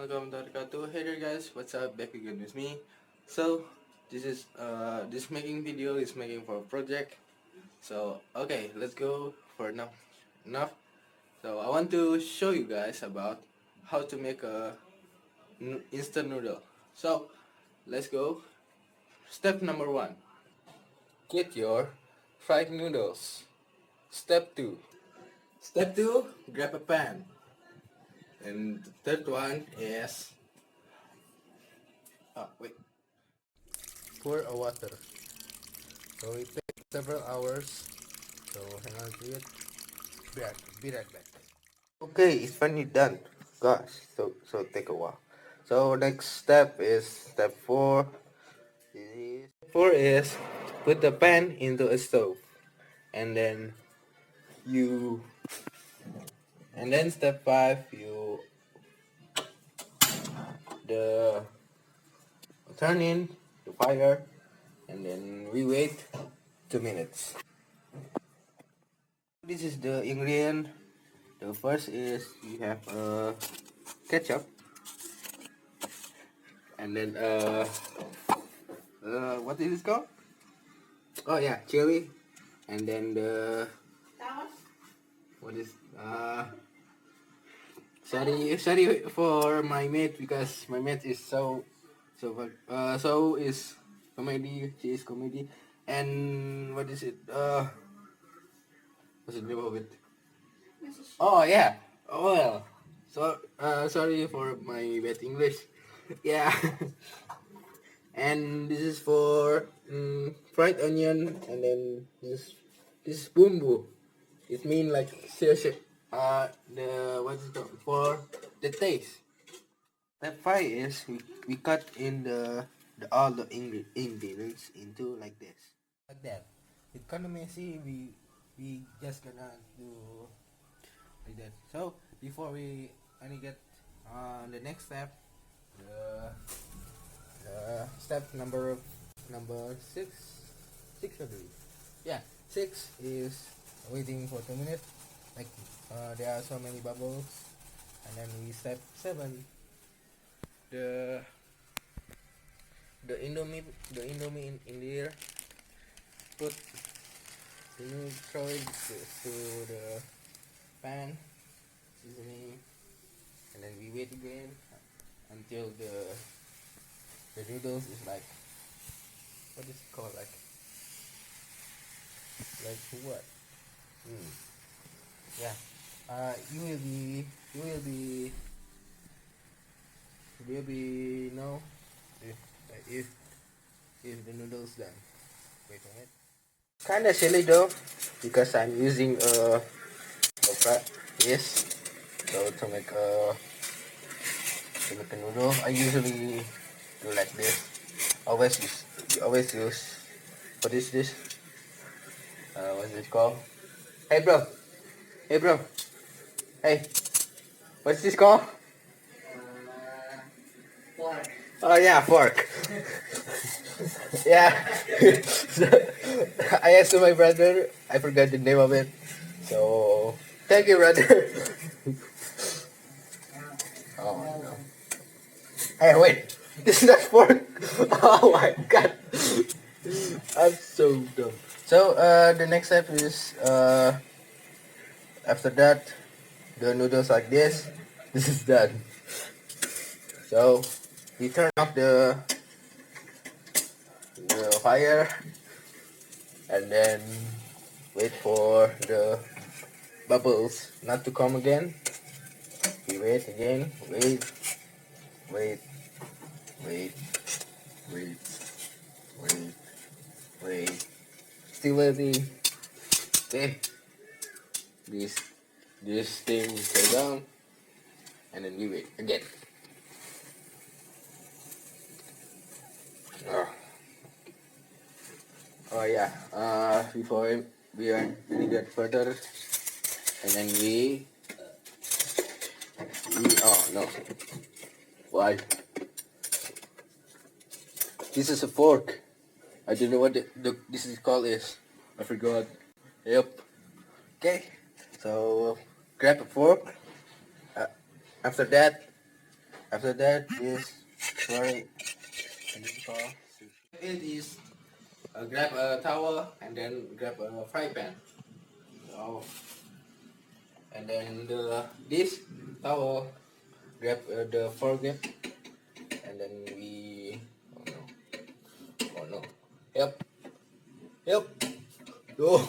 warahmatullahi wabarakatuh. Hey there guys, what's up? Back again with me. So this making video is making for a project. So okay, let's go for now. Enough. So I want to show you guys about how to make a instant noodle. So let's go. Step number 1. Get your fried noodles. Step 2. Step 2, grab a pan. And the third one is wait. Pour a water. So it takes several hours. So hang on to it. Be right back. Okay, it's finally done. Gosh, so take a while. So next step is step 4. Step 4 is put the pan into a stove. And then you and then step 5 you the turn in the fire and then we wait 2 minutes. This is the ingredient. The first is we have ketchup, and then what is this called? Oh yeah, chili, and then the what is sorry for my mate because my mate is so is comedy. She is comedy, and what is it? What's the name of it? Oh yeah. Oh well. So sorry for my bad English. Yeah. And this is for fried onion, and then this is bumbu. It means like the what's it called for the taste. Step 5 is we cut in the all the ingredients into like this. Like that. It's kind of messy. We just gonna do like that. So before we get the next step, the step number six I believe. Yeah, 6 is waiting for 2 minutes. Like there are so many bubbles, and then we step 7. The the indomie in there. Put throw it to the pan, seasoning, and then we wait again until the noodles is like what is it called like what? Yeah. You will be know if if if the noodles done. Wait a minute. Kinda silly though because I'm using this so to make a noodle. I usually do like this. Always use what is this? What's it called? Hey bro. Hey bro. Hey. What's this called? Fork. Oh yeah, fork. Yeah. So, I asked my brother. I forgot the name of it. So thank you, brother. Oh no. Hey, wait. This is not fork. Oh my god. I'm so dumb. So the next step is after that the noodles like this. This is done. So we turn off the fire and then wait for the bubbles not to come again. We wait again. Wait. Wait. Wait. Wait. Wait. Wait. Still waiting. Okay. This thing go down and then we wait again. Oh yeah. Before we get further, and then we oh no. Why? This is a fork. I don't know what this is called is. I forgot. Yep. Okay. So grab a fork. After that, After that is very difficult. It is grab a towel and then grab a fry pan. So, and then this towel grab the forget and then we oh no yep yep go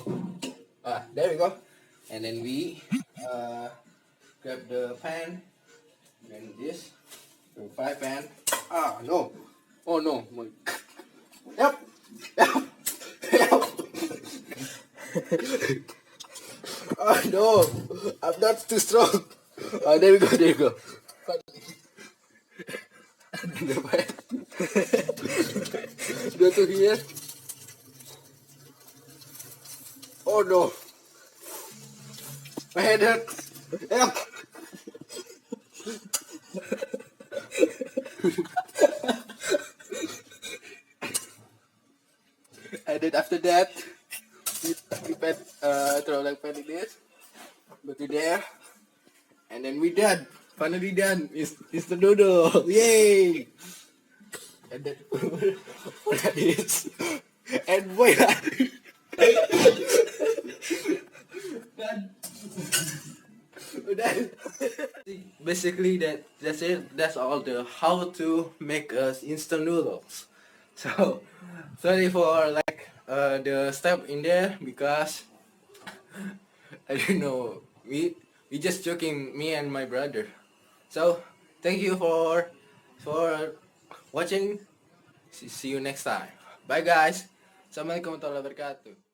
there we go and then we uh, grab the pan and this the fry pan no oh no yep yep yep oh no I'm not too strong there we go there we go the pan go to here oh no my head hurts help and then after that we pet throw like pan in this go to there and then we done finally done it's the noodle yay and then that is and boy done basically that's it that's all the how to make us instant noodles so sorry for like the step in there because I don't know. We just joking, me and my brother. So thank you for watching. See you next time. Bye guys. Assalamualaikum warahmatullahi wabarakatuh.